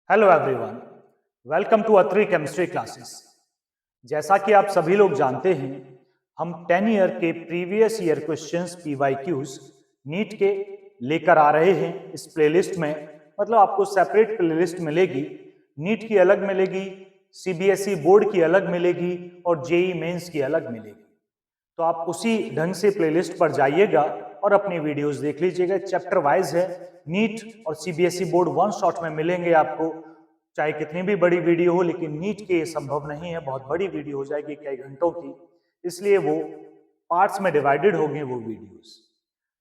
Hello everyone, welcome to Atri chemistry classes. जैसा कि आप सभी लोग जानते हैं, हम 10 ईयर के previous year questions PYQs NEET के लेकर आ रहे हैं इस प्लेलिस्ट में। मतलब आपको सेपरेट प्लेलिस्ट मिलेगी, नीट की अलग मिलेगी, सीबीएसई बोर्ड की अलग मिलेगी और जेई मेंस की अलग मिलेगी। तो आप उसी ढंग से प्लेलिस्ट पर जाइएगा और अपनी वीडियोस देख लीजिएगा। चैप्टर वाइज है, नीट और सीबीएसई बोर्ड वन शॉट में मिलेंगे आपको, चाहे कितनी भी बड़ी वीडियो हो। लेकिन नीट के ये संभव नहीं है, बहुत बड़ी वीडियो हो जाएगी कई घंटों की, इसलिए वो पार्ट्स में डिवाइडेड होंगे वो वीडियोस।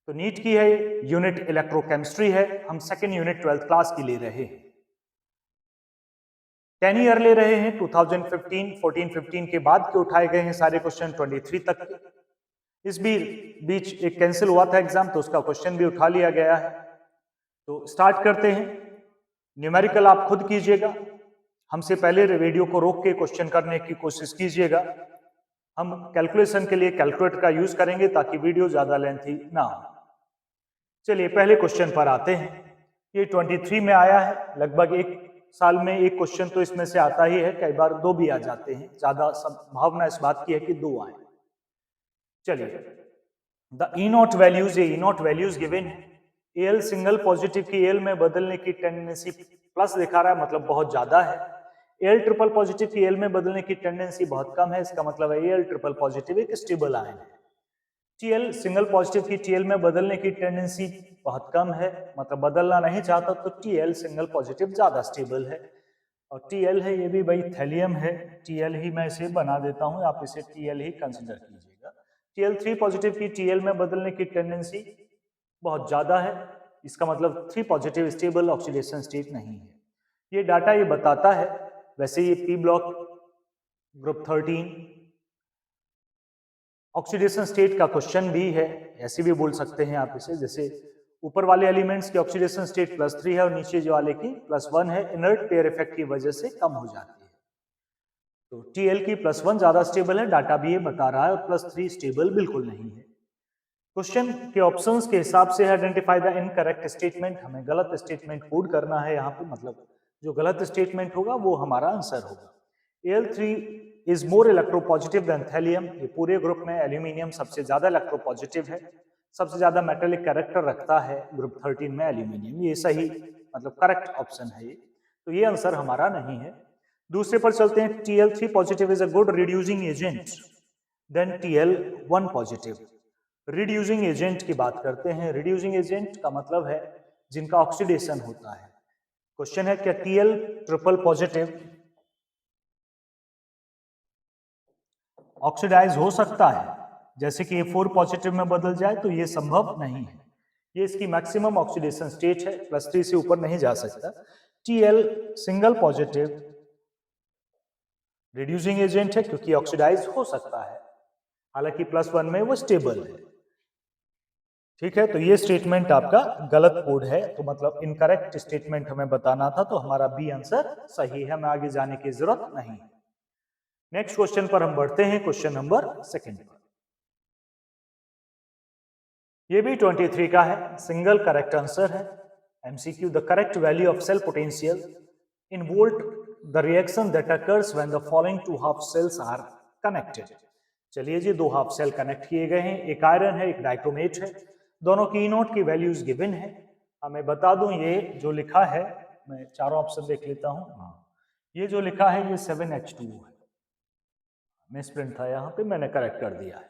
तो नीट की है, यूनिट इलेक्ट्रोकेमिस्ट्री है, हम सेकेंड यूनिट 12th क्लास की ले रहे हैं। 10 ईयर ले रहे हैं, 2015, 14, 15 के बाद के उठाए गए हैं सारे क्वेश्चन 23 तक के। इस बीच एक कैंसिल हुआ था एग्जाम, तो उसका क्वेश्चन भी उठा लिया गया है। तो स्टार्ट करते हैं। न्यूमेरिकल आप खुद कीजिएगा, हमसे पहले वीडियो को रोक के क्वेश्चन करने की कोशिश कीजिएगा। हम कैलकुलेशन के लिए कैलकुलेटर का यूज करेंगे ताकि वीडियो ज्यादा लेंथी ना हो। चलिए पहले क्वेश्चन पर आते हैं। ये 23 में आया है, लगभग एक साल में एक क्वेश्चन तो इसमें से आता ही है, कई बार दो भी आ जाते हैं, ज्यादा संभावना इस बात की है कि दो आए। चलिए, द ई नॉट वैल्यूज, ये ई नॉट वैल्यूज गिवन है। एल सिंगल पॉजिटिव की एल में बदलने की टेंडेंसी प्लस दिखा रहा है, मतलब बहुत ज्यादा है। एल ट्रिपल पॉजिटिव की एल में बदलने की टेंडेंसी बहुत कम है, इसका मतलब है एल ट्रिपल पॉजिटिव एक स्टेबल आयन है। टीएल सिंगल पॉजिटिव की टीएल में बदलने की टेंडेंसी बहुत कम है, मतलब बदलना नहीं चाहता, तो टीएल सिंगल पॉजिटिव ज्यादा स्टेबल है। और टीएल है, ये भी भाई थैलियम है, टीएल ही मैं इसे बना देता हूं, आप इसे टीएल ही कंसिडर कीजिएगा। टीएल 3 पॉजिटिव की टीएल में बदलने की टेंडेंसी बहुत ज्यादा है, इसका मतलब 3 पॉजिटिव स्टेबल ऑक्सीडेशन स्टेट नहीं है। ये डाटा ये बताता है। वैसे ये P block group 13 oxidation state का क्वेश्चन भी है, ऐसे भी बोल सकते हैं आप इसे। जैसे ऊपर वाले एलिमेंट्स की ऑक्सीडेशन स्टेट +3 है और नीचे जो वाले की +1 है, इनर्ट पेयर इफेक्ट की वजह से कम हो जाती है। तो टीएल की +1 ज्यादा स्टेबल है, डाटा भी ये बता रहा है, और +3 स्टेबल बिल्कुल नहीं है। क्वेश्चन के ऑप्शंस के हिसाब से आइडेंटिफाई द इनकरेक्ट स्टेटमेंट, हमें गलत स्टेटमेंट कोड करना है यहाँ पे, मतलब जो गलत स्टेटमेंट होगा वो हमारा आंसर होगा। Al3 is more electropositive than thallium, ये पूरे ग्रुप में एल्यूमिनियम सबसे ज्यादा इलेक्ट्रोपॉजिटिव है, सबसे ज्यादा मेटेलिक कैरेक्टर रखता है ग्रुप 13 में एल्यूमिनियम। ये सही, मतलब करेक्ट ऑप्शन है ये, तो ये आंसर हमारा नहीं है। दूसरे पर चलते हैं। Tl3 positive is a good reducing agent than Tl1 positive. Reducing agent की बात करते हैं। रिड्यूसिंग एजेंट का मतलब है जिनका ऑक्सीडेशन होता है। क्वेश्चन है क्या Tl ट्रिपल पॉजिटिव ऑक्सीडाइज हो सकता है, जैसे कि ये 4 पॉजिटिव में बदल जाए, तो ये संभव नहीं है। ये इसकी मैक्सिमम ऑक्सीडेशन स्टेट है, +3 से ऊपर नहीं जा सकता। Tl single positive reducing agent है क्योंकि ऑक्सीडाइज हो सकता है, हालांकि +1 में वो स्टेबल है। ठीक है, तो ये स्टेटमेंट आपका गलत कोड है, तो मतलब इनकरेक्ट स्टेटमेंट हमें बताना था, तो हमारा बी आंसर सही है, हमें आगे जाने की जरूरत नहीं। नेक्स्ट क्वेश्चन पर हम बढ़ते हैं, क्वेश्चन नंबर 2 पर। ये भी 23 का है, सिंगल करेक्ट आंसर है। MCQ, the correct value of cell potential in volt the reaction that occurs when the following two half cells are connected. चलिए जी, दो हाफ सेल कनेक्ट किए गए हैं, एक आयरन है एक डाइक्रोमेट है, दोनों की नोट की वैल्यूज गिवन है। हमें बता दूं, ये जो लिखा है, मैं चारों ऑप्शन देख लेता हूं। हाँ, ये जो लिखा है ये 7H2 है, मिसप्रिंट था यहाँ पे, मैंने करेक्ट कर दिया है।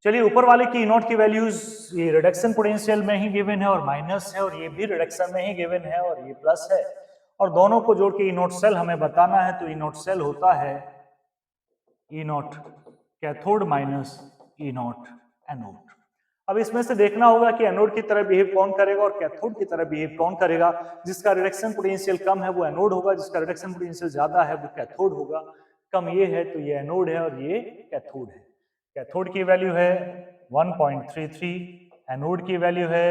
चलिए, ऊपर वाले की नोट की वैल्यूज ये रिडक्शन पोटेंशियल में ही गिवन है और माइनस है, और ये भी रिडक्शन में ही गिवन है और ये प्लस है, और दोनों को जोड़ के ई नोट सेल हमें बताना है। तो ई नोट सेल होता है ई नोट कैथोड माइनस ई नोट एनोड। अब इसमें से देखना होगा कि एनोड की तरह बिहेव कौन करेगा और कैथोड की तरह बिहेव कौन करेगा। जिसका रिडक्शन पोटेंशियल कम है वो एनोड होगा, जिसका रिडक्शन पोटेंशियल ज्यादा है वो कैथोड होगा। कम ये है तो ये एनोड है और ये कैथोड है। कैथोड की वैल्यू है 1.33, एनोड की वैल्यू है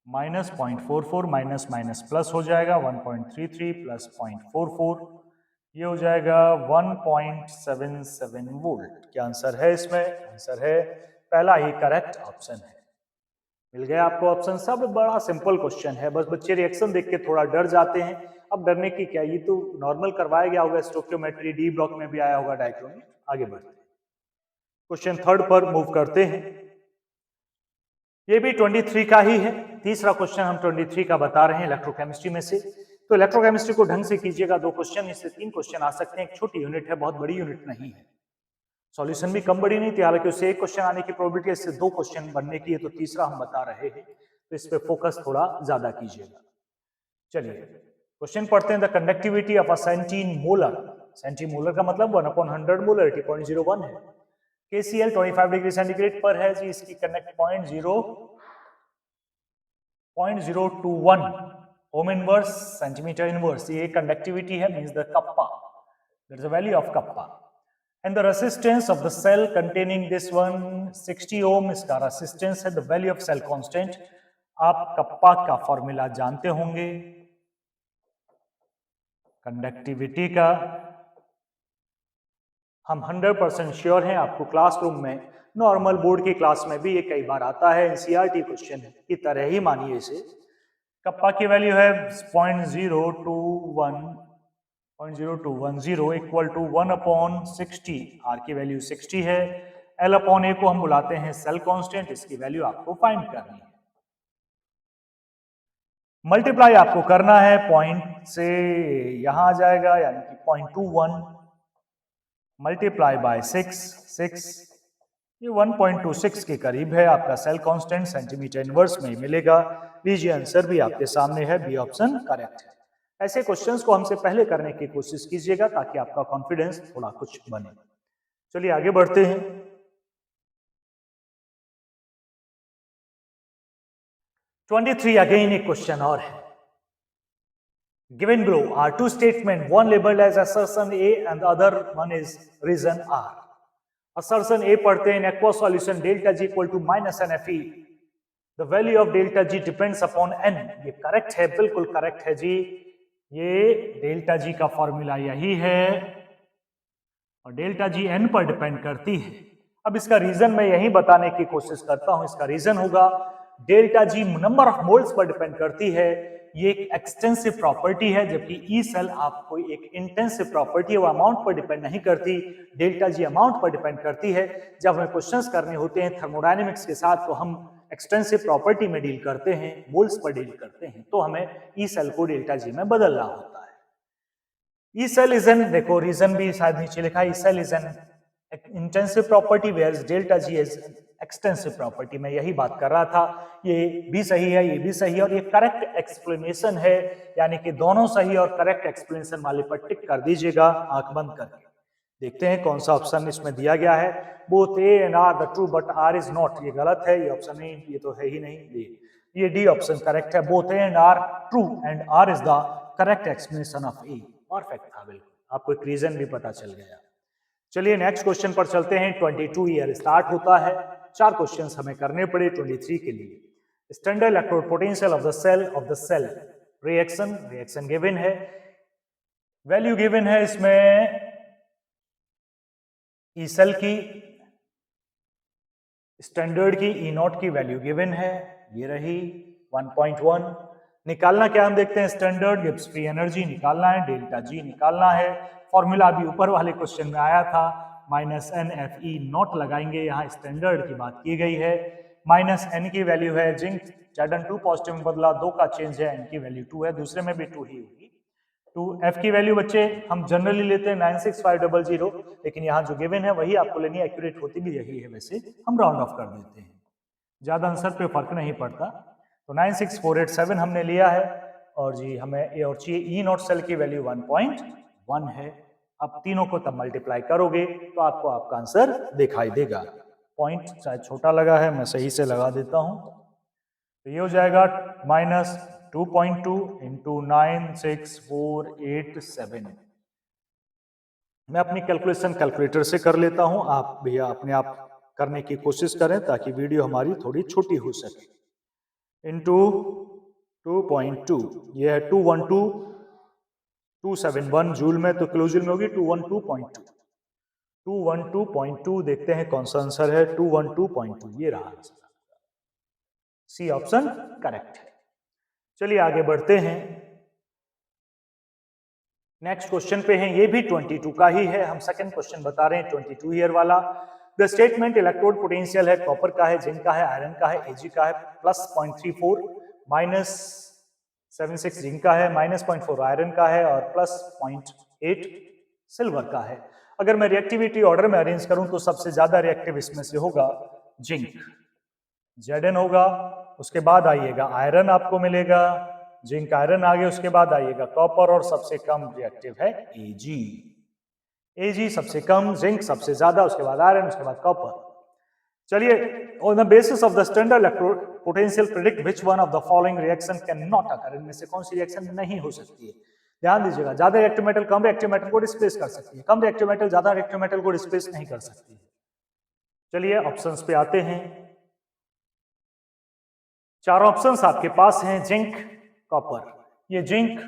-0.44, माइनस माइनस प्लस हो जाएगा, 1.33 प्लस 0.44, ये हो जाएगा 1.77 वोल्ट। क्या आंसर है इसमें? आंसर है पहला ही करेक्ट ऑप्शन है। मिल गया आपको ऑप्शन। सब बड़ा सिंपल क्वेश्चन है, बस बच्चे रिएक्शन देख के थोड़ा डर जाते हैं। अब डरने की क्या, ये तो नॉर्मल करवाया गया होगा, स्टोइकियोमेट्री डी ब्लॉक में भी आया होगा डायक्रोनिक। आगे बढ़ते हैं, क्वेश्चन थर्ड पर मूव करते हैं। ये भी 23 का ही है, तीसरा क्वेश्चन हम 23 का बता रहे हैं इलेक्ट्रोकेमिस्ट्री में से। तो इलेक्ट्रोकेमिस्ट्री को ढंग से कीजिएगा, 2 क्वेश्चन, इससे 3 क्वेश्चन आ सकते हैं। एक छोटी यूनिट है, बहुत बड़ी यूनिट नहीं है, सॉल्यूशन भी कम बड़ी नहीं थी, हालांकि उससे 1 क्वेश्चन आने की प्रोबेबिलिटी, इससे 2 क्वेश्चन बनने की है, तो तीसरा हम बता रहे हैं, तो इस पे फोकस थोड़ा ज्यादा कीजिएगा। चलिए क्वेश्चन पढ़ते हैं। The conductivity of a centimolar, centimolar का मतलब 1/100 मोलरिटी 0.01 है। KCl 25 डिग्री सेंटीग्रेड पर है जी, इसकी connect 0.021 ohm inverse centimetre inverse, ये कंडक्टिविटी है, means the kappa, that is the value of kappa. And the resistance of the cell containing this one 60 ohm, इसका resistance है, the value of cell constant। आप kappa का formula जानते होंगे conductivity का, हम 100% श्योर हैं, आपको क्लासरूम में नॉर्मल बोर्ड की क्लास में भी ये कई बार आता है, एनसीईआरटी क्वेश्चन की तरह ही मानिए इसे। कप्पा की वैल्यू है 0.0210 इक्वल टू 1/60, आर की वैल्यू 60 है। L/A को हम बुलाते हैं सेल कांस्टेंट, इसकी वैल्यू आपको फाइंड करनी है। मल्टीप्लाई आपको करना है, पॉइंट से यहां आ जाएगा, यानी कि 0.21 मल्टीप्लाई बाय 6, ये 1.26 के करीब है आपका सेल कांस्टेंट, सेंटीमीटर इनवर्स में ही मिलेगा। लीजिए आंसर भी आपके सामने है, बी ऑप्शन करेक्ट है। ऐसे क्वेश्चंस को हमसे पहले करने की कोशिश कीजिएगा ताकि आपका कॉन्फिडेंस थोड़ा कुछ बने। चलिए आगे बढ़ते हैं। 23 अगेन एक क्वेश्चन और है। Given below are two statements, one labeled as assertion A and the other one is reason R. Assertion A पढ़ते हैं, in aqueous solution delta G equal to minus NFE. The value of delta G depends upon N. ये correct है, बिल्कुल correct है जी, ये delta G का formula यही है और डेल्टा जी N पर डिपेंड करती है। अब इसका रीजन मैं यही बताने की कोशिश करता हूं। इसका रीजन होगा delta G number of moles per depend करती है, ये एक एक्सटेंसिव प्रॉपर्टी है, जबकि ई सेल आपको एक इंटेंसिव प्रॉपर्टी है, वो अमाउंट पर डिपेंड नहीं करती, डेल्टा जी अमाउंट पर डिपेंड करती है। जब हमें क्वेश्चंस करने होते हैं थर्मोडायनेमिक्स के साथ तो हम एक्सटेंसिव प्रॉपर्टी में डील करते हैं, मोल्स पर डील करते हैं, तो हमें ई सेल को डेल्टा जी में बदलना होता है। ई सेल इज एन, देखो रीजन भी शायद नीचे लिखा है, E cell is an intensive property where delta G is extensive property. मैं यही बात कर रहा था, ये भी सही है, ये भी सही है और ये करेक्ट एक्सप्लेनेशन है, यानी कि दोनों सही और करेक्ट एक्सप्लेनेशन वाले पर टिक कर दीजिएगा आंख बंद करके। देखते हैं कौन सा ऑप्शन इसमें दिया गया है। Both A and R the true but R is not, ये गलत है, ये ऑप्शन नहीं, ये तो है ही नहीं, ये डी ऑप्शन करेक्ट है। Both A and R true and R is the correct explanation of A. Perfect था बिल्कुल, आपको एक रीजन भी पता चल गया। चलिए नेक्स्ट क्वेश्चन पर चलते हैं। 22 ईयर स्टार्ट होता है, 4 क्वेश्चंस हमें करने पड़े 23 के लिए। Standard electrode potential of the cell reaction given है, वैल्यू गिवन है इसमें ई सेल की, स्टैंडर्ड की ई नॉट की वैल्यू गिवन है, ये रही 1.1। निकालना क्या, हम देखते हैं स्टैंडर्ड गिब्स फ्री एनर्जी निकालना है, डेल्टा जी निकालना है। फॉर्मूला भी ऊपर वाले क्वेश्चन में आया था, minus n F E naught लगाएंगे, यहाँ स्टैंडर्ड की बात की गई है। माइनस एन की वैल्यू है जिंक, Zn 2 पॉजिटिव में बदला, 2 का चेंज है, एन की वैल्यू 2 है, दूसरे में भी 2 ही होगी। 2 एफ की वैल्यू बच्चे हम जनरली लेते हैं 96500, लेकिन यहाँ जो गिवन है वही आपको लेनी है, एक्यूरेट होती भी यही है, वैसे हम राउंड ऑफ कर देते हैं, ज्यादा आंसर पे फर्क नहीं पड़ता। तो 96487 हमने लिया है और जी हमें ए और चाहिए ई नॉट सेल की वैल्यू 1.1 है। अब तीनों को तब मल्टीप्लाई करोगे तो आपको आपका आंसर दिखाई देगा। पॉइंट शायद छोटा लगा है, मैं सही से लगा देता हूं, तो ये हो जाएगा -2.2 इंटू 96487। मैं अपनी कैलकुलेशन कैलकुलेटर से कर लेता हूं, आप भैया अपने आप करने की कोशिश करें ताकि वीडियो हमारी थोड़ी छोटी हो सके। इंटू 2.2, ये है 212.271 जूल में, तो किलो जूल में होगी 212.2। 212.2 देखते हैं कौन सा आंसर है, 212.2 ये रहा आंसर। सी ऑप्शन करेक्ट है। चलिए आगे बढ़ते हैं, नेक्स्ट क्वेश्चन पे हैं, ये भी 22 का ही है, हम सेकंड क्वेश्चन बता रहे हैं 22 ईयर वाला। द स्टेटमेंट इलेक्ट्रोड पोटेंशियल है, कॉपर का है, जिंक का है, आयरन का है, एजी का है प्लस 0.34, माइनस 76 जिंक का है, माइनस 0.4 आयरन का है और प्लस 0.8 सिल्वर का है। अगर मैं रिएक्टिविटी ऑर्डर में अरेंज करूं तो सबसे ज्यादा रिएक्टिव इसमें से होगा जिंक, Zn होगा, उसके बाद आइएगा आयरन आपको मिलेगा, जिंक आयरन आगे, उसके बाद आइएगा कॉपर और सबसे कम रिएक्टिव है Ag। Ag सबसे कम, जिंक सबसे ज्यादा, उसके बाद आयरन, उसके बाद कॉपर। चलिए, on the basis of the standard electrode potential predict which one of the following reaction can not occur, इनमें से कौन सी रिएक्शन नहीं हो सकती है। ध्यान दीजिएगा, ज्यादा रिएक्टिव मेटल कम रिएक्टिव मेटल को डिस्प्लेस कर सकती है, कम रिएक्टिव मेटल ज्यादा रिएक्टिव मेटल को डिस्प्लेस नहीं कर सकती है। चलिए ऑप्शंस पे आते हैं, चार ऑप्शंस आपके पास हैं, जिंक, कॉपर। ये जिंक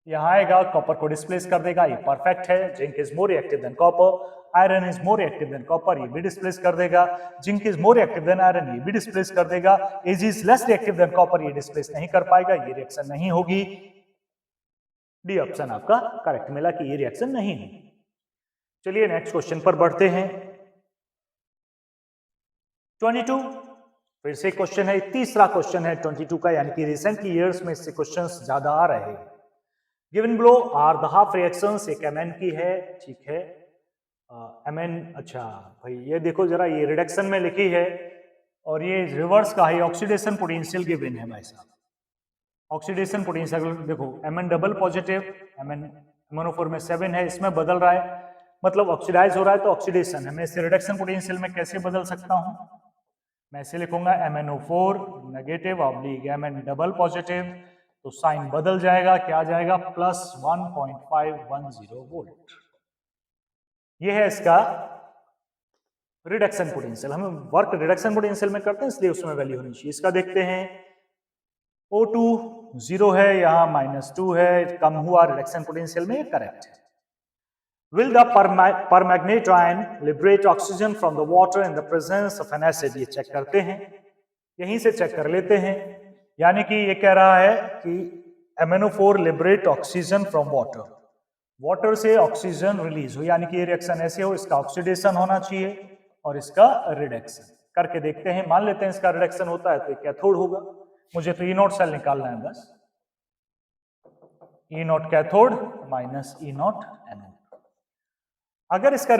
यहां आएगा, कॉपर को डिस्प्लेस कर देगा, ये परफेक्ट है। Zinc is more reactive than copper, iron is more reactive than copper, ये भी डिस्प्लेस कर देगा। Zinc is more reactive than iron, ये भी डिस्प्लेस कर देगा। AG is less reactive than copper, ये डिस्प्लेस नहीं कर पाएगा, ये रिएक्शन नहीं होगी। डी ऑप्शन आपका करेक्ट मिला कि ये रिएक्शन नहीं है। चलिए नेक्स्ट क्वेश्चन पर बढ़ते हैं, 22 फिर से क्वेश्चन है, तीसरा क्वेश्चन है 22 का, यानी कि रिसेंटली ईयर्स में इससे क्वेश्चंस ज्यादा आ रहे हैं। Given below are the half reactions, एक एमएन की है, ठीक है, एमएन, अच्छा भाई ये देखो जरा, ये रिडक्शन में लिखी है और ये रिवर्स का है, ऑक्सीडेशन पोटेंशियल गिवन है भाई साहब। ऑक्सीडेशन पोटेंशियल देखो, एमएन डबल पॉजिटिव, MnO4 में 7 है, इसमें बदल रहा है, मतलब ऑक्सीडाइज हो रहा है तो ऑक्सीडेशन है। मैं इसे रिडक्शन पोटेंशियल में कैसे बदल सकता हूं, मैं इसे लिखूंगा MnO4 negative oblique Mn double positive, तो साइन बदल जाएगा, क्या आ जाएगा, प्लस 1.510 वोल्ट। ये है इसका रिडक्शन पोटेंशियल। हम वर्क रिडक्शन पोटेंशियल में करते हैं इसलिए उसमें वैल्यू होनी चाहिए। इसका देखते हैं, O2 0 है, यहाँ -2 है, कम हुआ रिडक्शन पोटेंशियल में, ये करेक्ट है। Will the permanganate ion liberate oxygen from the water in the presence of an acid? ये चेक करते हैं, यहीं से चेक कर लेते हैं। यानी कि ये कह रहा है कि MnO4 liberate oxygen from water, water से ऑक्सीजन रिलीज हो, यानी कि ये रिएक्शन ऐसे हो, इसका ऑक्सीडेशन होना चाहिए और इसका रिडक्शन। करके देखते हैं, मान लेते हैं इसका रिडक्शन होता है तो ये कैथोड होगा। मुझे तो E0 सेल निकालना है बस, E0 cathode minus E0 anode. अगर इसका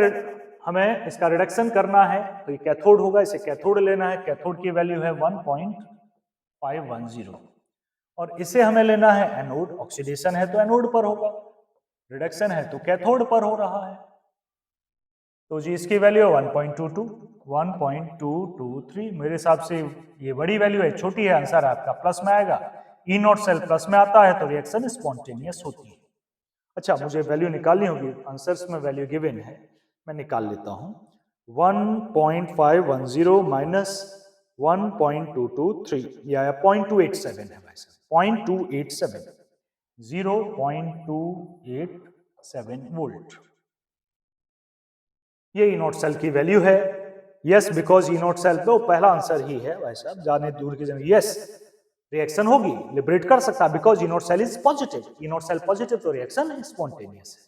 हमें इसका रिडक्शन करना है तो ये कैथोड होगा, इसे कैथोड लेना है, कैथोड की वैल्यू है 1.510 और इसे हमें लेना है एनोड, ऑक्सीडेशन है तो एनोड पर होगा, रिडक्शन है तो कैथोड पर हो रहा है, तो जी इसकी वैल्यू 1.22 1.223। मेरे हिसाब से ये बड़ी वैल्यू है, छोटी है, आंसर आपका प्लस में आएगा। E0 सेल प्लस में आता है तो रिएक्शन स्पॉन्टेनियस होती है। अच्छा, मुझे वैल्यू निकालनी होगी, आंसर्स में वैल्यू गिवन है, मैं निकाल लेता हूं। 1.510 माइनस 1.223 या 0.287 है वैसे, 0.287 0.287 वोल्ट, ये E0 सेल की वैल्यू है। यस, बिकॉज E0 सेल तो पहला आंसर ही है वैसे, अब जाने दूर की जमीन, यस रिएक्शन होगी, लिबरेट कर सकता है, because E0 cell is positive, E0 cell positive तो रिएक्शन स्पॉन्टेनियस है।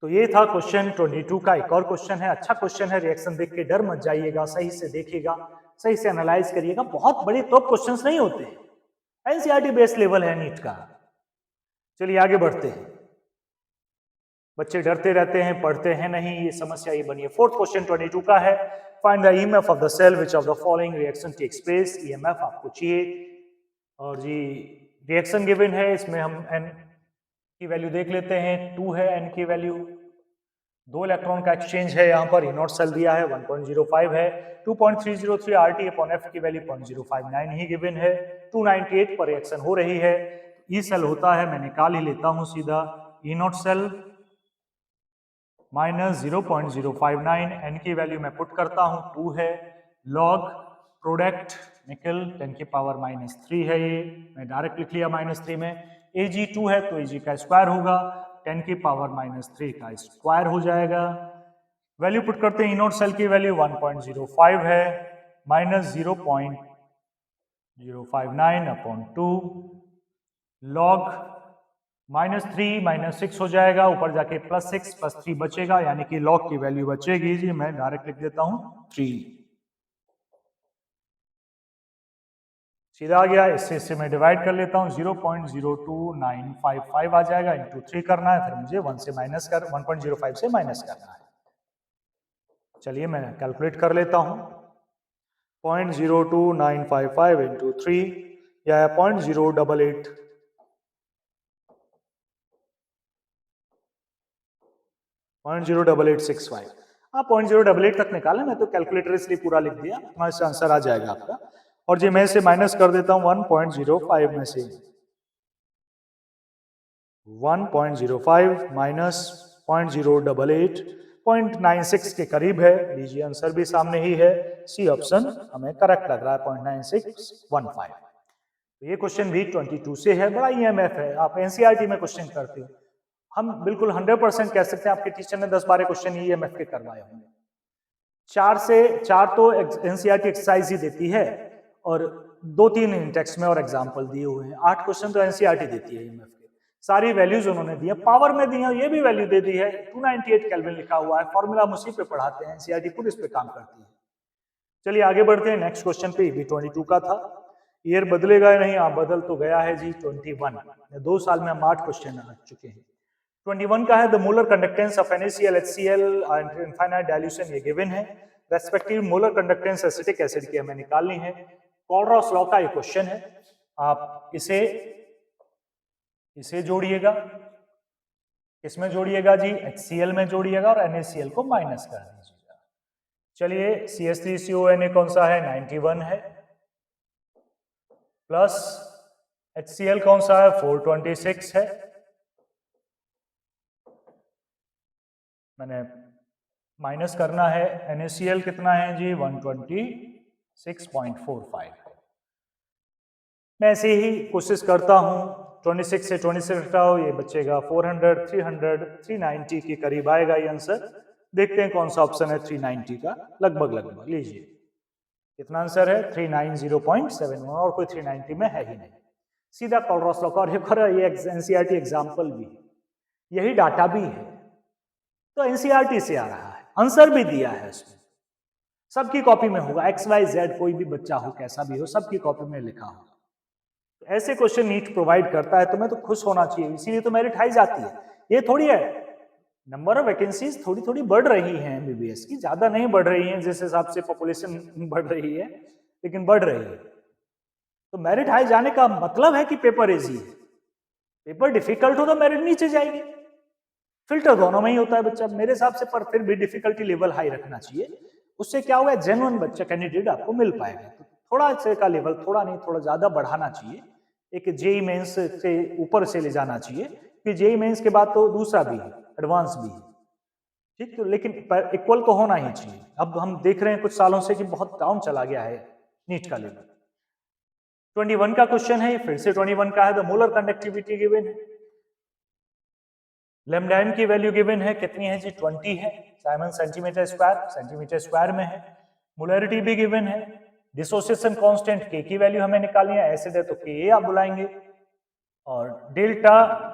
तो ये था क्वेश्चन 22 का। एक और क्वेश्चन है, अच्छा क्वेश्चन है, रिएक्शन देख के डर मत जाइएगा, सही से देखिएगा, सही से एनालाइज करिएगा, बहुत बड़े टॉप क्वेश्चंस नहीं होते, एनसीईआरटी बेस्ड लेवल है नीट का। चलिए आगे बढ़ते हैं, बच्चे डरते रहते हैं, पढ़ते हैं नहीं, ये समस्या ये बनी है। फोर्थ क्वेश्चन 22 का है, find the EMF of the cell which of the following reaction takes place. EMF आपको चाहिए और जी रिएक्शन गिवन है, इसमें हम एन की वैल्यू देख लेते हैं, 2 है एन की वैल्यू, 2 इलेक्ट्रॉन का एक्सचेंज है, यहाँ पर E0 सेल दिया है 1.05 है, 2.303 RT अपॉन F की वैल्यू 0.059 ही गिवन है, 298 पर रिएक्शन हो रही है। E सेल होता है, मैं निकाल ही लेता हूं सीधा, E0 सेल माइनस 0.059, एन की वैल्यू मैं पुट करता हूं 2 है, लॉग प्रोडक्ट निकल 10 की पावर -3 है, ये मैं डायरेक्ट लिख लिया -3 में, Ag2 है तो Ag का स्क्वायर होगा, 10 की पावर -3 का स्क्वायर हो जाएगा। वैल्यू पुट करते हैं, E0 सेल की वैल्यू 1.05 है, माइनस 0.059 अपॉन 2 लॉग -3 -6 हो जाएगा, ऊपर जाके +6 +3 बचेगा, यानी कि लॉग की वैल्यू बचेगी जी, मैं डायरेक्ट लिख देता हूं 3। सीधा आ गया, इससे मैं डिवाइड कर लेता हूं, 0.02955 आ जाएगा, इंटू 3 करना है, फिर मुझे 1.05 से माइनस करना है। चलिए मैं कैलकुलेट कर लेता हूं, 0.02955 इंटू 3 या 0.088 0.08865। आप 0.088 तक निकालें, मैं तो कैलकुलेटर इसलिए पूरा लिख दिया, इससे आंसर आ जाएगा आपका। और जी मैं इसे माइनस कर देता हूं 1.05 में से, 1.05 माइनस 0.088 0.96 के करीब है। लीजिए आंसर भी सामने ही है, सी ऑप्शन हमें करेक्ट लग रहा है, 0.9615। ये क्वेश्चन भी 22 से है, बड़ा ईएमएफ है, आप एनसीईआरटी में क्वेश्चन करते हो, हम बिल्कुल 100% कह सकते हैं आपके टीचर ने 10-12 क्वेश्चन ईएमएफ के करवाए होंगे। 4 तो एनसीईआरटी एक्सरसाइज ही देती है और 2-3 टेक्स्ट में और एग्जाम्पल दिए हुए हैं, 8 क्वेश्चन तो एनसीईआरटी देती है ईएमएफ के। सारी वैल्यूज उन्होंने दी है, पावर में दी है, ये भी वैल्यू दे दी है, 298 केल्विन लिखा हुआ है, फॉर्मूला हम उसी पे पढ़ाते हैं, एनसीईआरटी पूरे इस पे काम करती है। चलिए आगे बढ़ते हैं, नेक्स्ट क्वेश्चन पे, भी 22 का था। ईयर बदलेगा या नहीं? बदल तो गया है जी, 21। 2 साल में हम 8 क्वेश्चन आ चुके हैं। 21 का है, the molar conductance of NaCl HCl infinite dilution, ये गिवन है। Respective molar conductance acetic acid की हमें निकालनी है। कोलरॉस लॉ का ये क्वेश्चन है, आप इसे जोड़िएगा, इसमें जोड़िएगा जी, HCl में जोड़िएगा और NaCl को माइनस कर दीजिएगा। चलिए CH3CONa कौन सा है? 91 है, प्लस HCl कौन सा है? 426 है, मैंने माइनस करना है, NaCl कितना है जी? 126.45। मैं ऐसे ही कोशिश करता हूं, 26 से 26 हटाओ, ये बचेगा 400, 300, 390 के करीब आएगा ये आंसर। देखते हैं कौन सा ऑप्शन है 390 का, लगभग लीजिए कितना आंसर है? 390.71, और कोई 390 में है ही नहीं, सीधा कोलरॉस लॉ का। और ये एनसीईआरटी एग्जाम्पल भी है, यही डाटा भी है, तो एनसीईआरटी से आ रहा है, आंसर भी दिया है उसमें, सबकी कॉपी में होगा, XYZ कोई भी बच्चा हो, कैसा भी हो, सबकी कॉपी में लिखा होगा। तो ऐसे क्वेश्चन नीट प्रोवाइड करता है, तो मैं तो खुश होना चाहिए, इसीलिए तो मेरिट हाई जाती है। ये थोड़ी है, नंबर ऑफ वैकेंसीज थोड़ी बढ़ रही हैं एमबीबीएस की, ज्यादा नहीं बढ़ रही हैं, जिस हिसाब से पॉपुलेशन बढ़ रही है, लेकिन बढ़ रही है। तो मेरिट हाई जाने का मतलब है कि पेपर इजी है। पेपर डिफिकल्ट हो तो मेरिट नीचे जाएगी, फिल्टर दोनों में ही होता है बच्चा मेरे हिसाब से, पर फिर भी डिफिकल्टी लेवल हाई रखना चाहिए, उससे क्या होगा, जेन्युइन बच्चा कैंडिडेट आपको मिल पाएगा। तो थोड़ा से का लेवल, थोड़ा नहीं थोड़ा ज्यादा बढ़ाना चाहिए, एक जेई मेंस से ऊपर से ले जाना चाहिए, कि जेई मेंस के बाद तो दूसरा भी है, एडवांस भी है, ठीक। तो लेकिन इक्वल तो होना ही चाहिए। अब हम देख रहे हैं कुछ सालों से कि बहुत डाउन चला गया है नीट का लेवल। 21 का क्वेश्चन है, फिर से 21 का है, द मोलर कंडक्टिविटी गिवन है, लैम्डा m की वैल्यू गिवन है, कितनी है जी? 20 है, साइमन सेंटीमीटर स्क्वायर में है। मोलरिटी भी गिवन है, डिसोसिएशन कांस्टेंट K की वैल्यू हमें निकालनी है, एसिड है तो Ka आप बुलाएंगे, और डेल्टा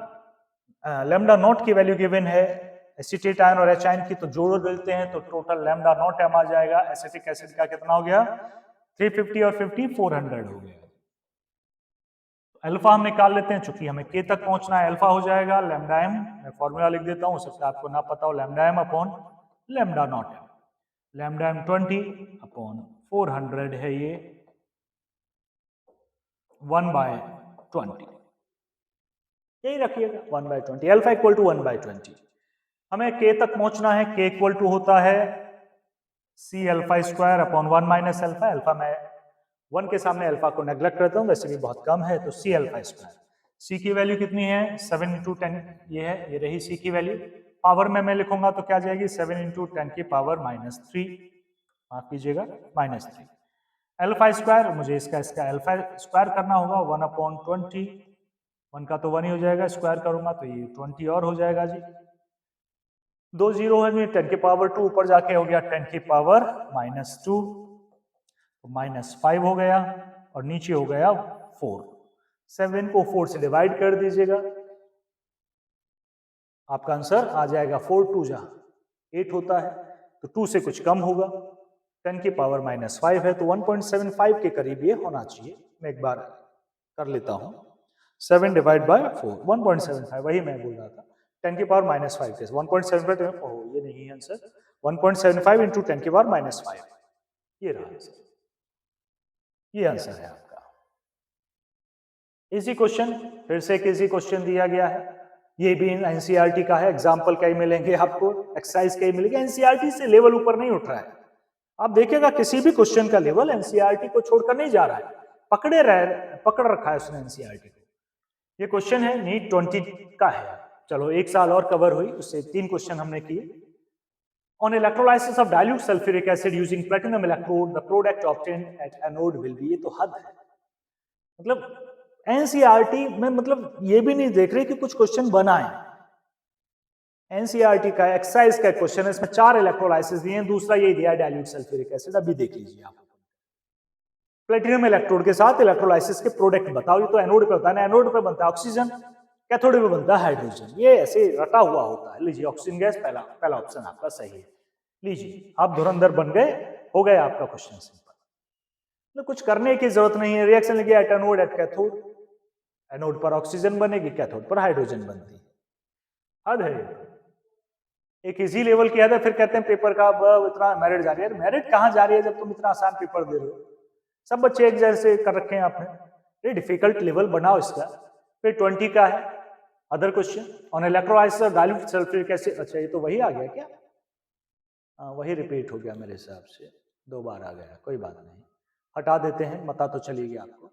लैम्डा नॉट की वैल्यू गिवन है, एसिटेट आयन और H आयन की तो जोड़ देते हैं तो टोटल लैम्डा नॉट m आ जाएगा। एसिटिक एसिड का कितना हो गया? 350 और 50 400 हो गया। अल्फा हम निकाल लेते हैं, चूंकि हमें K तक पहुंचना है, अल्फा हो जाएगा लैम्डा m, मैं फॉर्मूला लिख देता हूं, हो सकता है आपको ना पता हो, lambda m upon lambda naught m, lambda m 20 upon 400 है, ये 1/20, यही रखिएगा 1/20, अल्फा इक्वल टू 1/20। हमें K तक पहुंचना है, K इक्वल टू होता है C alpha square upon 1 minus alpha, alpha मैं 1 के सामने अल्फा को नेग्लेक्ट करता हूं, वैसे भी बहुत कम है, तो C अल्फा स्क्वायर। C की वैल्यू कितनी है? 7 × 10, ये है, ये रही C की वैल्यू। पावर में मैं लिखूंगा तो क्या जाएगी? 7 × 10 की पावर -3, माफ कीजिएगा -3। अल्फा स्क्वायर, मुझे इसका अल्फा स्क्वायर करना होगा, 1/20, 1 का तो 1 ही हो जाएगा, स्क्वायर करूंगा तो ये 20 और हो जाएगा जी। 2 0 है, 10 की पावर 2 ऊपर जाके हो गया 10 की पावर -2, तो -5 हो गया और नीचे हो गया 4। 7 को 4 से डिवाइड कर दीजिएगा, आपका आंसर आ जाएगा 4 2 जा 8 होता है, तो 2 से कुछ कम होगा। 10 की पावर -5 है, तो 1.75 के करीब ये होना चाहिए। मैं एक बार कर लेता हूं, 7 डिवाइड बाय 4 1.75, वही मैं बोल रहा था। 10 की पावर -5 के 1.75, ओह ये नहीं है आंसर, 1.75 इंटू 10 की पावर -5, ये रहा आंसर, ये आंसर है आपका। इजी क्वेश्चन, फिर से एक इजी क्वेश्चन दिया गया है, ये भी एनसीईआरटी का है। एग्जाम्पल कई मिलेंगे आपको, एक्सरसाइज कई मिलेंगे, एनसीईआरटी से लेवल ऊपर नहीं उठ रहा है। आप देखिएगा किसी भी क्वेश्चन का लेवल एनसीईआरटी को छोड़कर नहीं जा रहा है, पकड़ रखा है उसने एनसीईआरटी को। ये क्वेश्चन है नीट 20 का है, चलो एक साल और कवर हुई, उससे 3 क्वेश्चन हमने किए। On electrolysis of dilute sulfuric acid using platinum electrode, the product obtained at anode will be, ये तो हद है। मतलब एनसीईआरटी में मतलब ये भी नहीं देख रहे कि कुछ क्वेश्चन बनाए। एनसीईआरटी का एक्सरसाइज का क्वेश्चन है, इसमें 4 इलेक्ट्रोलाइसिस दिए हैं, दूसरा ये दिया डाइल्यूट सल्फ्यूरिक एसिड, अभी देख लीजिए आप। प्लेटिनम इलेक्ट्रोड के साथ इलेक्ट्रोलाइसिस के प्रोडक्ट बताओ, ये तो एनोड पे होता है ना, एनोड पे बनता है ऑक्सीजन, कैथोड पे बनता है हाइड्रोजन, ये ऐसे रटा हुआ होता है। लीजिए ऑक्सीजन गैस, पहला ऑप्शन आपका सही है। लीजिए आप धुरंधर बन गए, हो गए आपका क्वेश्चन सिंपल, तो कुछ करने की जरूरत नहीं है। रिएक्शन लगी at anode at cathode, anode पर ऑक्सीजन बनेगी, कैथोड पर हाइड्रोजन बनती है। हद है, एक इजी लेवल की हद है। फिर कहते हैं पेपर का इतना मेरिट जा रही है, मेरिट कहां जा रही है जब तुम इतना आसान पेपर दे रहे हो। सब बच्चे एक जैसे कर रखे हैं आपने, ये डिफिकल्ट लेवल बनाओ इसका। फिर 20 का है other question on electrolysis of dilute sulphuric acid. अच्छा ये तो वही आ गया क्या? वही रिपीट हो गया मेरे हिसाब से, 2 बार आ गया, कोई बात नहीं, हटा देते हैं, पता तो चलेगी आपको।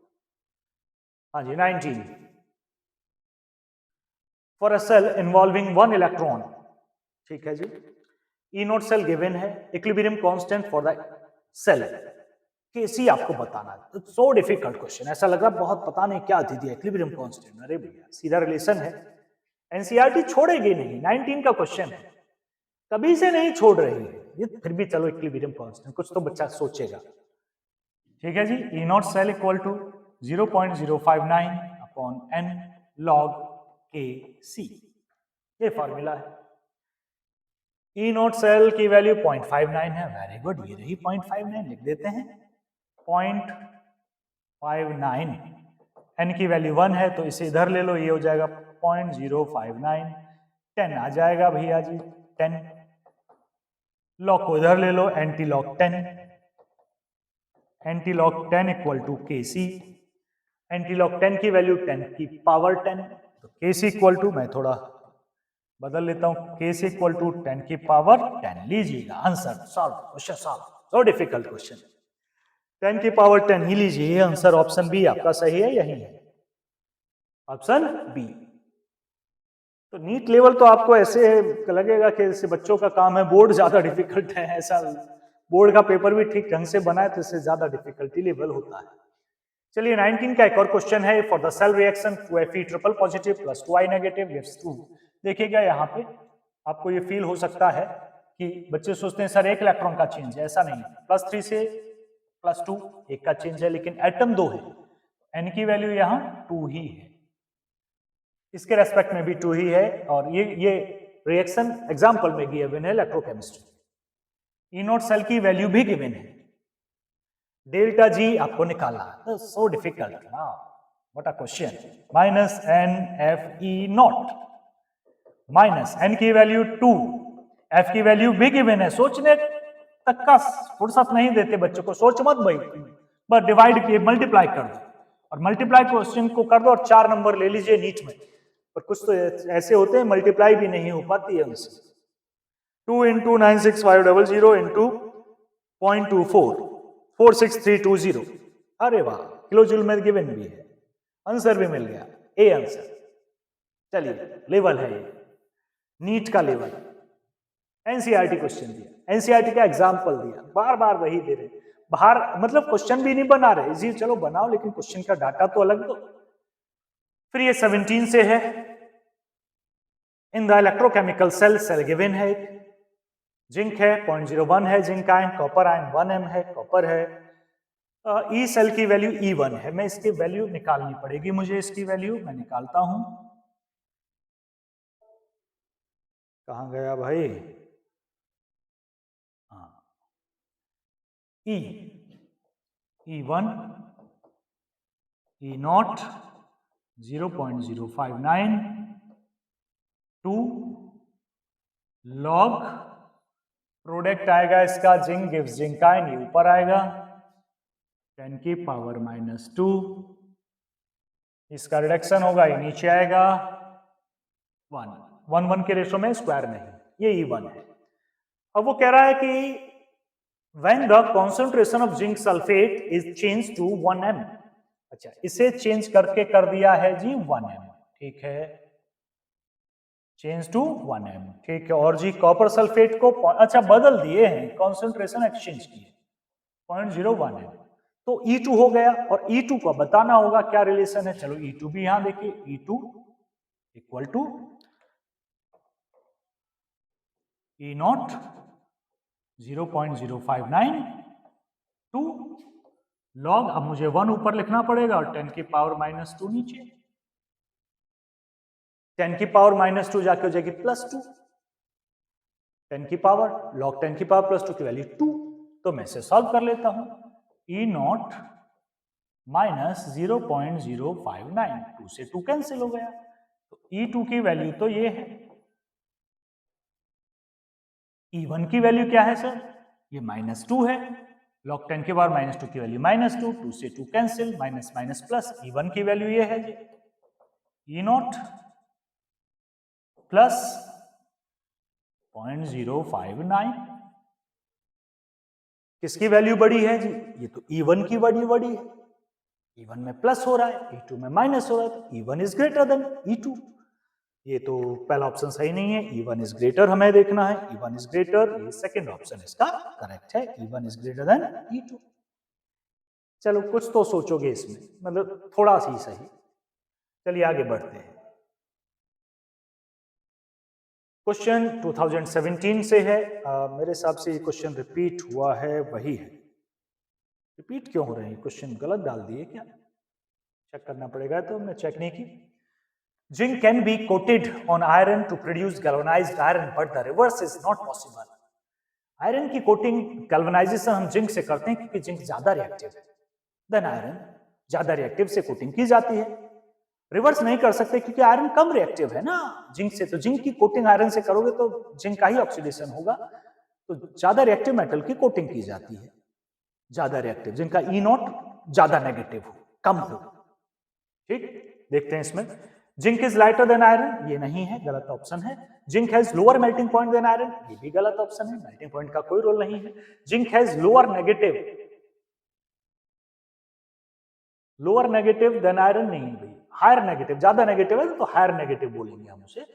हाँ जी 19, for a cell involving 1 electron, ठीक है जी, ई नॉट सेल गिवन है, equilibrium constant for the cell KC आपको बताना है। सो डिफिकल्ट क्वेश्चन, ऐसा लग रहा बहुत पता नहीं क्या दे दिया, इक्विलिब्रियम कांस्टेंट, अरे भैया सीधा रिलेशन है, एनसीईआरटी छोड़ेगी नहीं। 19 का क्वेश्चन है, कभी से नहीं छोड़ रही है ये, फिर भी चलो इक्विलिब्रियम कांस्टेंट कुछ तो बच्चा सोचेगा। ठीक है जी, E not cell equal to 0.059 upon n log kc, ये फॉर्मूला है। ई नॉट सेल की वैल्यू 0.59 है, वेरी गुड, ये रही 0.59, लिख देते हैं 0.59, n की वैल्यू 1 है तो इसे इधर ले लो, ये हो जाएगा 0.059, 10 आ जाएगा भैया जी, 10 लॉग को इधर ले लो, anti log 10, anti log 10 equal to KC, anti log 10 की वैल्यू 10 की पावर 10, तो केसी इक्वल टू, मैं थोड़ा बदल लेता हूं, केसी इक्वल टू 10 की पावर 10, लीजिएगा answer solve, question solve. So difficult question, 10 की पावर 10 ही लीजिए, आंसर ऑप्शन बी आपका सही है, यही है ऑप्शन बी। तो नीट लेवल तो आपको ऐसे लगेगा कि इससे बच्चों का काम है, बोर्ड ज्यादा डिफिकल्ट है, ऐसा बोर्ड का पेपर भी ठीक ढंग से बनाए तो इससे ज्यादा डिफिकल्टी लेवल होता है। चलिए 19 का एक और क्वेश्चन है, for the cell reaction 2Fe triple positive plus 2I negative gives 2। देखिएगा यहाँ पे आपको ये फील हो सकता है कि बच्चे सोचते हैं सर एक इलेक्ट्रॉन का चेंज है, ऐसा नहीं, +3 से +2 एक का चेंज है, लेकिन एटम 2 है, n की वैल्यू यहाँ 2 ही है, इसके रेस्पेक्ट में भी 2 ही है, और ये रिएक्शन एग्जाम्पल में गिवन है इलेक्ट्रोकेमिस्ट्री। ई नॉट सेल की वैल्यू भी गिवन है, डेल्टा जी आपको निकालना, सो डिफिकल्ट ना, what a question, -NFE0 minus n की वैल्यू 2, f की वैल्यू भी गिवन है, सोचने तक का फुर्सत नहीं देते बच्चों को, सोच मत भाई, बस डिवाइड किए मल्टीप्लाई कर दो, और मल्टीप्लाई क्वेश्चन को कर दो और 4 नंबर ले लीजिए नीट में। पर कुछ तो ऐसे होते हैं मल्टीप्लाई भी नहीं हो पाती है उनसे। 2 × 96500 × 0.24 46320, अरे वाह, किलो जूल में गिवन भी है, आंसर भी मिल गया, ए आंसर। चलिए लेवल है ये नीट का लेवल, एनसीईआरटी क्वेश्चन दिया, एनसीईआरटी का एग्जाम्पल दिया, बार बार वही दे रहे, बाहर मतलब क्वेश्चन भी नहीं बना रहे, जी चलो बनाओ लेकिन क्वेश्चन का डाटा तो अलग दो। फिर ये 17 से है, in the electrochemical cell, cell given है, जिंक है 0.01 है zinc ion, copper ion 1m है, कॉपर है, ई सेल की वैल्यू E1 है, मैं इसकी वैल्यू निकालनी पड़ेगी मुझे, इसकी वैल्यू मैं निकालता हूं। कहां गया भाई? हाँ, E1 E0 0.059 2 log प्रोडक्ट आएगा इसका जिंक गिव्स जिंक आयन, ये ऊपर आएगा 10 की पावर -2, इसका रिडक्शन होगा, ये नीचे आएगा 1 के रेशो में, स्क्वायर नहीं, ये E1 है। अब वो कह रहा है कि when the concentration of zinc sulfate is changed to 1m, अच्छा इसे चेंज करके कर दिया है जी 1m, ठीक है, चेंज टू 1m, ठीक है। और जी कॉपर सल्फेट को अच्छा बदल दिए हैं, कॉन्सेंट्रेशन एक्सचेंज किए 0.01m, तो E2 हो गया। और E2 को बताना होगा क्या रिलेशन है, चलो E2 भी यहां देखिए, E2 equal to E0 0.059 2 log, अब मुझे 1 ऊपर लिखना पड़ेगा और 10 की पावर -2 नीचे, 10 की पावर -2 जाके हो जाएगी +2, 10 की पावर log 10 की पावर +2 की वैल्यू 2, तो मैं इसे सॉल्व कर लेता हूं। E0 -0.059, 2 से 2 कैंसिल हो गया, तो E2 की वैल्यू तो ये है। E1 की वैल्यू क्या है सर? ये -2 है, log 10 की पावर -2 की वैल्यू -2, 2 से 2 cancel, minus minus plus, E1 की वैल्यू ये है जी E0 प्लस 0.059, किसकी वैल्यू बड़ी है जी? ये तो E1 की वैल्यू बड़ी है, E1 में प्लस हो रहा है, E2 में माइनस हो रहा है, तो E1 is greater than E2। ये तो पहला ऑप्शन सही नहीं है, E1 इज ग्रेटर हमें देखना है, E1 इज ग्रेटर, ये सेकंड ऑप्शन इसका करेक्ट है, E1 is greater than E2। चलो कुछ तो सोचोगे इसमें, मतलब थोड़ा सी सही। चलिए आगे बढ़ते हैं। क्वेश्चन 2017 से है, मेरे हिसाब से ये क्वेश्चन रिपीट हुआ है, वही है। रिपीट क्यों हो रहे हैं? क्वेश्चन गलत डाल दिए क्या? चेक करना पड़ेगा, तो हमने चेक नहीं की। Zinc can be coated on iron to produce galvanized iron, but the reverse is not possible. Iron की कोटिंग गैल्वेनाइजेशन हम जिंक से करते हैं क्योंकि जिंक ज्यादा रिएक्टिव है, देन आयरन ज्यादा रिएक्टिव से कोटिंग की जाती है। रिवर्स नहीं कर सकते क्योंकि आयरन कम रिएक्टिव है ना जिंक से, तो जिंक की कोटिंग आयरन से करोगे तो जिंक का ही ऑक्सीडेशन होगा, तो ज्यादा रिएक्टिव मेटल की कोटिंग की जाती है, ज्यादा रिएक्टिव, जिनका E0 ज्यादा नेगेटिव हो, कम हो। ठीक, देखते हैं इसमें। Zinc is lighter than iron, ये नहीं है, गलत ऑप्शन है। Zinc has lower melting point than iron, ये भी गलत ऑप्शन है, मेल्टिंग पॉइंट का कोई रोल नहीं है। Zinc has lower negative than iron, नहीं भाई, हायर नेगेटिव, ज्यादा नेगेटिव है तो हायर नेगेटिव बोलेंगे हम उसे।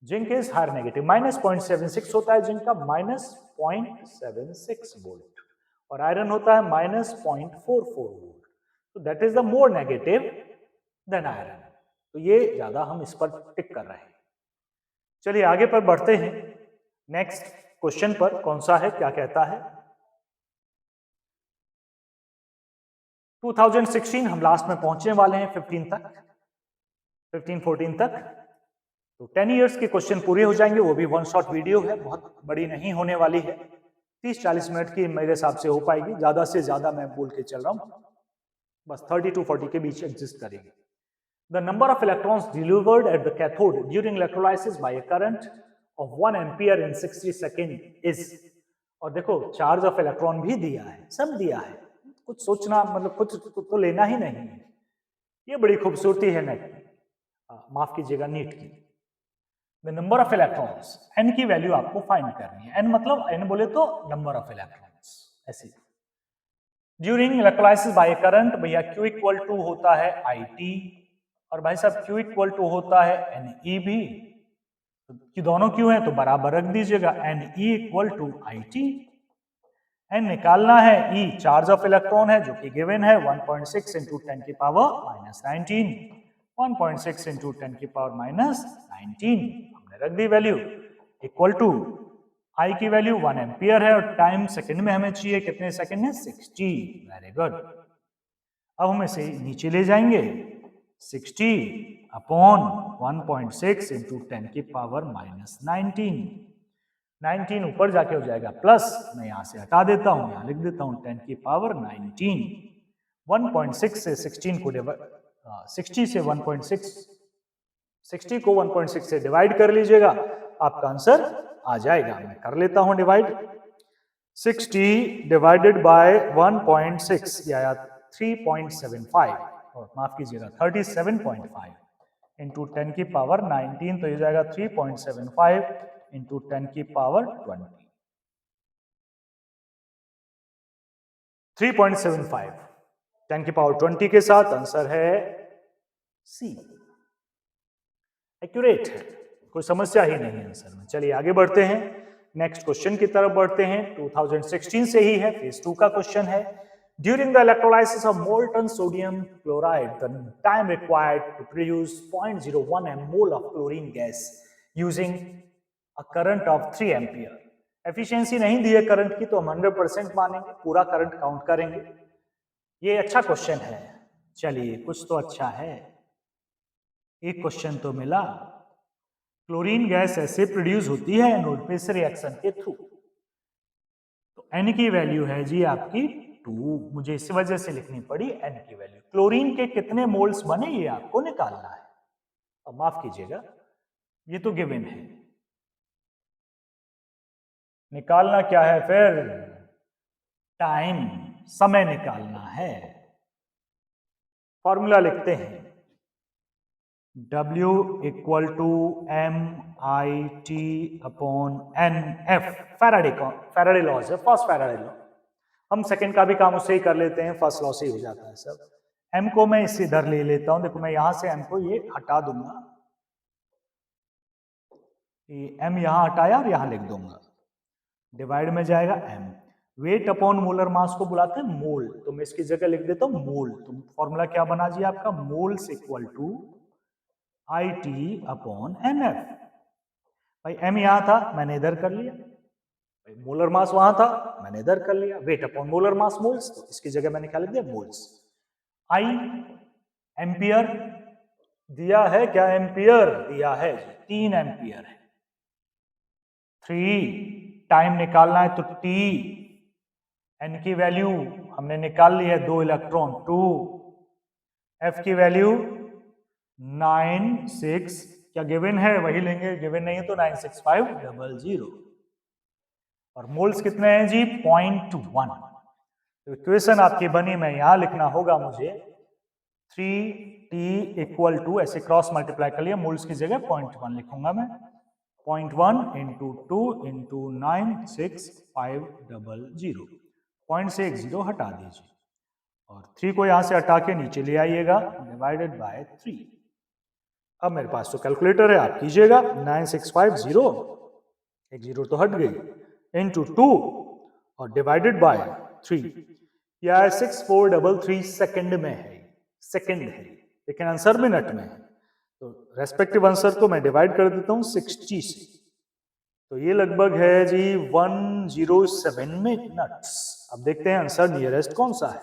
जिंक इज हायर नेगेटिव, -0.76 होता है जिंक का, -0.76 वोल्ट, और आयरन होता है -0.44 वोल्ट, तो that is the more negative than iron, तो ये ज्यादा हम इस पर टिक कर रहे हैं। चलिए आगे पर बढ़ते हैं, नेक्स्ट क्वेश्चन पर कौन सा है, क्या कहता है। 2016 हम लास्ट में पहुंचने वाले हैं, 15-14 तक, तो 10 इयर्स के क्वेश्चन पूरे हो जाएंगे, वो भी वन शॉट वीडियो है, बहुत बड़ी नहीं होने वाली है, 30-40 मिनट की मेरे हिसाब से हो पाएगी, ज्यादा से ज्यादा मैं बोल के चल रहा हूं, बस 30-40 के बीच एग्जिस्ट करेगी। The number of electrons delivered at the cathode during electrolysis by a current of 1 ampere in 60 seconds is, और देखो चार्ज ऑफ इलेक्ट्रॉन भी दिया है, सब दिया है, कुछ सोचना मतलब कुछ तो लेना ही नहीं है, ये बड़ी खूबसूरती है नेट की, माफ कीजिएगा नीट की। The number of electrons, n की वैल्यू आपको फाइंड करनी है, n मतलब n बोले तो नंबर ऑफ इलेक्ट्रॉन्स, ऐसे ड्यूरिंग इलेक्ट्रोलाइसिस बाय करंट, भैया Q इक्वल टू होता है IT, और भाई साहब Q इक्वल टू होता है Ne भी, कि दोनों क्यों है तो बराबर रख दीजिएगा, Ne equal to IT। n निकालना है, E चार्ज ऑफ इलेक्ट्रॉन है जो कि गिवन है 1.6 इंटू 10 की पावर -19, 1.6 इंटू 10 की पावर -19, हमने रख दी वैल्यू, इक्वल टू I की वैल्यू 1 एम्पियर है, और टाइम सेकंड में हमें चाहिए, कितने सेकंड है 60, वेरी गुड। अब हम इसे नीचे ले जाएंगे, 60 अपॉन 1.6 इंटू 10 की पावर माइनस 19 ऊपर जाके हो जाएगा प्लस, मैं यहां से हटा देता हूं, यहां लिख देता हूं 10 की पावर 19। 1.6 से 16 को 60 से 1.6 60 को 1.6 से डिवाइड कर लीजिएगा, आपका आंसर आ जाएगा। मैं कर लेता हूं डिवाइड, 60 डिवाइडेड बाय 1.6 या 3.75, और माफ कीजिएगा 37.5 इंटू 10 की पावर 19, तो ये जाएगा 3.75 इंटू 10 की पावर 20, 3.75 10 की पावर 20 के साथ आंसर है सी। एक्यूरेट है, कोई समस्या ही नहीं है आंसर में। चलिए आगे बढ़ते हैं, नेक्स्ट क्वेश्चन की तरफ बढ़ते हैं। 2016 से ही है, फेज 2 का क्वेश्चन है। During the electrolysis of molten sodium chloride, the time required to produce 0.01 mole of chlorine gas using a current of 3 ampere. Efficiency नहीं दी है करंट की, तो हम 100% मानेंगे, पूरा करंट काउंट करेंगे। ये अच्छा क्वेश्चन है, चलिए कुछ तो अच्छा है, एक क्वेश्चन तो मिला। क्लोरीन गैस ऐसे प्रोड्यूस होती है एनोड पे इस रिएक्शन के थ्रू, तो एन की वैल्यू है जी आपकी 2, मुझे इस वजह से लिखनी पड़ी एन की वैल्यू। क्लोरीन के कितने मोल्स बने ये आपको निकालना है। अब माफ कीजिएगा, ये तो गिवन है, निकालना क्या है फिर, टाइम, समय निकालना है। फॉर्मूला लिखते हैं, W equal to MIT upon NF, Faraday law है, फर्स्ट फैराडे लॉ। हम सेकंड का भी काम उससे ही कर लेते हैं, फर्स्ट लॉ से ही हो जाता है सब। M को मैं इस इधर ले लेता हूं, देखो मैं यहां से M को ये हटा दूंगा, ये M यहां हटाया और यहां लिख दूंगा, डिवाइड में जाएगा M। Weight upon molar mass को बुलाते हैं मोल, तो मैं इसकी जगह लिख देता हूं मोल। तो फॉर्मूला क्या बना जी आपका, moles equal to IT upon NF। भाई M यहां था, मैंने इधर कर लिया, भाई मोलर मास वहां था, मैंने इधर कर लिया, weight upon molar mass moles, तो इसकी जगह मैंने क्या लिख दिया मोल्स। I एम्पियर दिया है, क्या एम्पियर दिया है, 3 एम्पियर है। 3 टाइम निकालना है तो T, N की वैल्यू हमने निकाल ली है 2 इलेक्ट्रॉन 2, F की वैल्यू 96, क्या गिवन है वही लेंगे, गिवन नहीं है तो 96500, और मोल्स कितने हैं जी 0.1। तो इक्वेशन आपकी बनी, मैं यहां लिखना होगा मुझे 3T इक्वल टू, ऐसे क्रॉस मल्टीप्लाई कर लिया, मोल्स की जगह 0.1 लिखूंगा मैं, 0.1 इंटू 2 इंटू 96500, 0.10 हटा दीजिए और 3 को यहां से हटा के नीचे ले आइएगा, डिवाइडेड बाय 3। अब मेरे पास तो कैलकुलेटर है, आप कीजिएगा, 9650, एक जीरो तो हट गई, इंटू 2 और डिवाइडेड बाय 3, या 6433 सेकंड में है, सेकंड है, लेकिन आंसर मिनट में है, तो रेस्पेक्टिव आंसर को मैं डिवाइड कर देता हूं 60 से, तो ये लगभग है जी 107 मिनट्स। अब देखते हैं आंसर नियरेस्ट कौन सा है,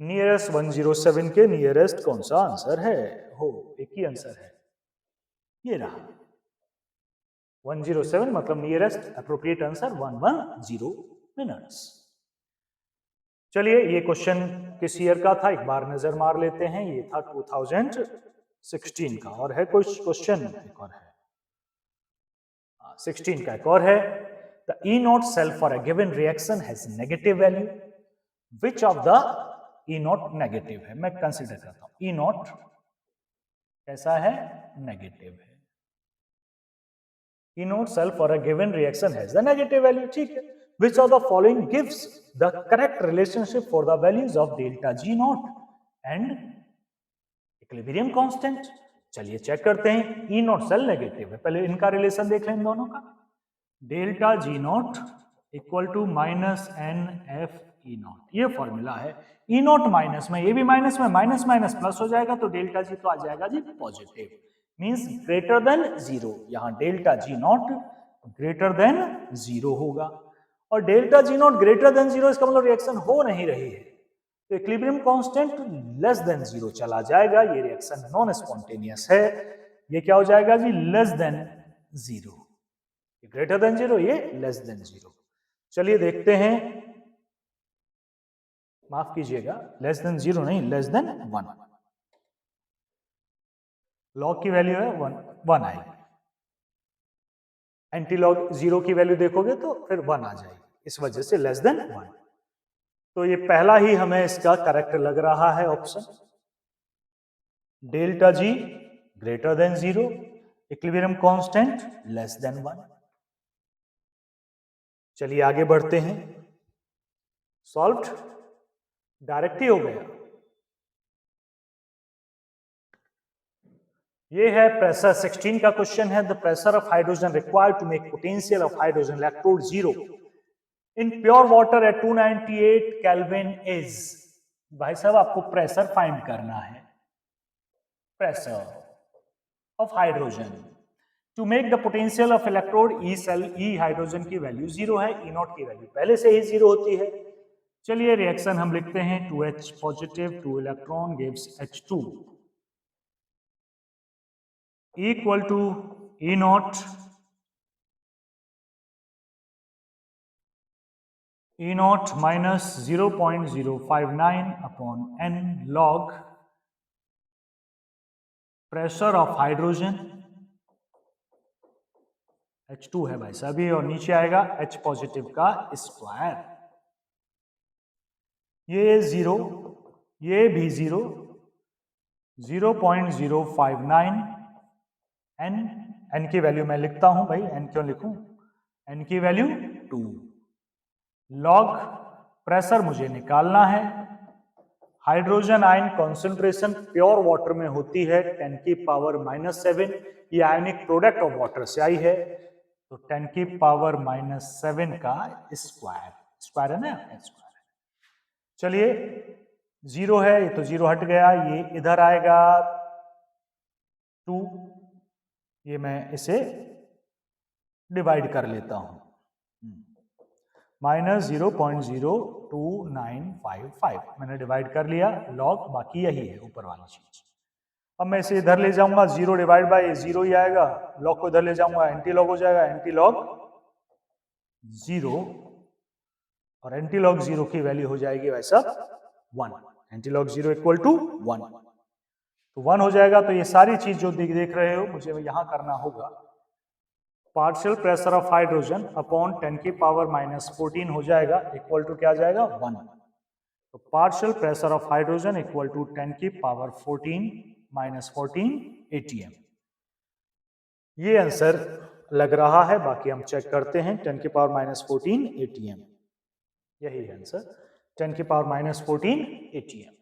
नियरेस्ट 107 के नियरेस्ट कौन सा आंसर है, हो एक ही आंसर है, ये रहा 107, मतलब नियरेस्ट अप्रोप्रिएट आंसर 110 मिनट्स। चलिए ये क्वेश्चन किस ईयर का था एक बार नजर मार लेते हैं, ये था 2016 का, और है कुछ क्वेश्चन एक और है 16 का, एक और है, the E nought cell for a given reaction has negative value, which of the E nought negative है, मैं कंसीडर करता हूं E नॉट कैसा है, नेगेटिव है, E nought cell for a given reaction has the negative value, ठीक है। Which of the following gives the correct relationship for the values of delta G naught and equilibrium constant? चलिए check करते हैं, E nought cell negative है, पहले इनका relation देख लें इन दोनों का, delta G nought equal to minus NF E nought, ये फॉर्मूला है। E नॉट माइनस में, ये भी माइनस में, माइनस माइनस प्लस हो जाएगा, तो डेल्टा G तो आ जाएगा जी पॉजिटिव, मींस ग्रेटर देन 0, यहां delta G not greater than 0 होगा, और delta G not greater than 0 इसका मतलब रिएक्शन हो नहीं रही है, तो इक्विलिब्रियम कांस्टेंट लेस देन 0 चला जाएगा, ये रिएक्शन नॉन स्पॉन्टेनियस है। ये क्या हो जाएगा जी, लेस देन 0, ग्रेटर देन 0, ये लेस देन 0। चलिए देखते हैं, माफ कीजिएगा, लेस देन 0 नहीं, लेस देन 1। लॉग की वैल्यू है 1 आएगी, एंटी लॉग 0 की वैल्यू देखोगे तो फिर 1 आ जाएगी, इस वजह से लेस देन 1। तो ये पहला ही हमें इसका करेक्ट लग रहा है option, delta G greater than 0, equilibrium constant less than 1। चलिए आगे बढ़ते हैं, सॉल्व्ड, डायरेक्ट ही हो गया। ये है प्रेशर 16 का क्वेश्चन है, the pressure of hydrogen required to make potential of hydrogen electrode 0 in pure water at 298 kelvin is. भाई साहब आपको प्रेशर फाइंड करना है, pressure of hydrogen to make the potential of electrode E cell, E hydrogen की value 0 है, E naught की value पहले से ही 0 होती है। चलिए रिएक्शन हम लिखते हैं, 2H positive 2 electron gives H2 equal to E nought minus 0.059 upon n log pressure of hydrogen, H2 है भाई साहब, और नीचे आएगा H पॉजिटिव का स्क्वायर, ये 0, ये भी 0, 0.059 n की वैल्यू मैं लिखता हूं भाई, n क्यों लिखूं, n की वैल्यू 2, लॉग प्रेशर मुझे निकालना है, hydrogen ion concentration pure water में होती है 10 की पावर -7, ये आयनिक प्रोडक्ट ऑफ वाटर से आई है, तो 10 की पावर -7 का स्क्वायर, स्क्वायर है ना, स्क्वायर। चलिए 0 है, ये तो 0 हट गया, ये इधर आएगा 2, ये मैं इसे डिवाइड कर लेता हूं, -0.02955 मैंने डिवाइड कर लिया, लॉग बाकी यही है ऊपर वाली चीज। अब मैं इसे इधर ले जाऊंगा, 0 डिवाइड बाय 0 ही आएगा, लॉग को इधर ले जाऊंगा, एंटी लॉग हो जाएगा, एंटी लॉग 0, और एंटी लॉग 0 की वैल्यू हो जाएगी वैसा 1, एंटी लॉग 0 इक्वल टू 1, तो 1 हो जाएगा। तो ये सारी चीज जो देख रहे हो मुझे यहां करना होगा, partial pressure of hydrogen upon 10 की पावर -14 हो जाएगा, इक्वल टू क्या जाएगा 1, तो partial pressure of hydrogen equal to 10 की पावर 14 -14 ATM। ये आंसर लग रहा है, बाकी हम चेक करते हैं, 10 की पावर -14 ATM, यही है आंसर, 10 की पावर -14 ATM।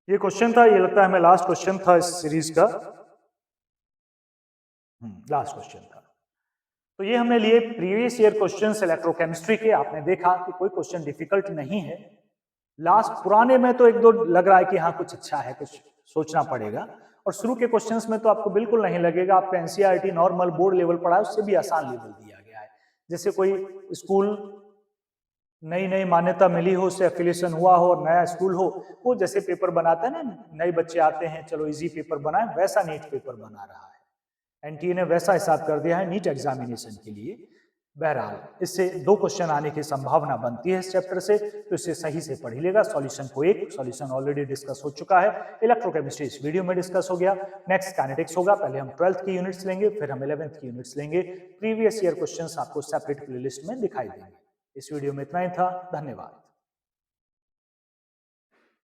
ये क्वेश्चन था, ये लगता है हमें लास्ट क्वेश्चन था इस सीरीज का, लास्ट क्वेश्चन था। तो ये हमने लिए प्रीवियस ईयर क्वेश्चंस इलेक्ट्रोकेमिस्ट्री के, आपने देखा कि कोई क्वेश्चन डिफिकल्ट नहीं है, लास्ट पुराने में तो एक दो लग रहा है कि हाँ कुछ अच्छा है, कुछ सोचना पड़ेगा, और शुरू के क्वेश्चंस में तो आपको बिल्कुल नहीं लगेगा, आपका एनसीईआरटी नॉर्मल बोर्ड लेवल पढ़ा है, उससे भी आसान लेवल दिया गया है। जैसे कोई स्कूल नई नई मान्यता मिली हो, उससे एफिलिएशन हुआ हो और नया स्कूल हो, वो जैसे पेपर बनाता है ना, नए बच्चे आते हैं चलो इजी पेपर बनाए, वैसा नीट पेपर बना रहा है, एनटीए ने वैसा हिसाब कर दिया है नीट एग्जामिनेशन के लिए। बहरहाल इससे 2 क्वेश्चन आने की संभावना बनती है इस चैप्टर से, तो इसे सही से पढ़ लेगा। सॉल्यूशन को एक सॉल्यूशन ऑलरेडी डिस्कस हो चुका है, इलेक्ट्रोकेमिस्ट्री इस वीडियो में डिस्कस हो गया, नेक्स्ट काइनेटिक्स होगा, पहले हम 12th की यूनिट्स लेंगे, फिर हम 11th की यूनिट्स लेंगे, प्रीवियस ईयर क्वेश्चंस आपको सेपरेट प्लेलिस्ट में दिखाई देंगे। इस वीडियो में इतना ही था, धन्यवाद।